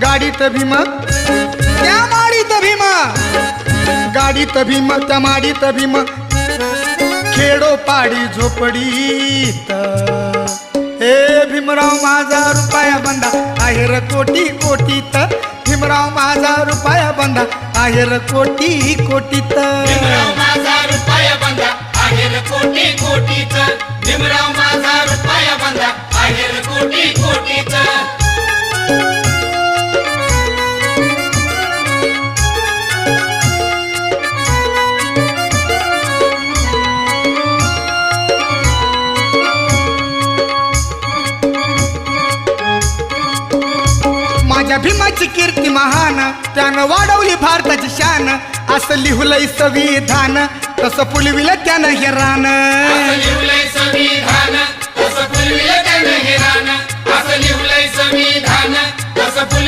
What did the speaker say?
गाडीत भीम त्या माडीत भीम, गाडीत भीम त्या माडीत भीम, खेडो पाडी झोपडीत. हे भीमराव माझा रुपया बंदा आहेर कोटी कोटीत, भीमराव माझा रुपया बंदा आहेर कोटी कोटीत. भीमराव माझा रुपया बंदा आहेर कोटी कोटीच, भीमराव माझा रुपया बंदा आहेर कोटी कोटीच. माझ्या भीमाची कीर्ती महान, त्यानं वाढवली भारताची शान. असं लिहुलंय संविधान, तसं फुलविलं त्यानं हे रान. असं लिहुलंय संविधान, तसं फुलविलं त्यानं हे रान. असं लिहुलंय संविधान, तसं फुलविलं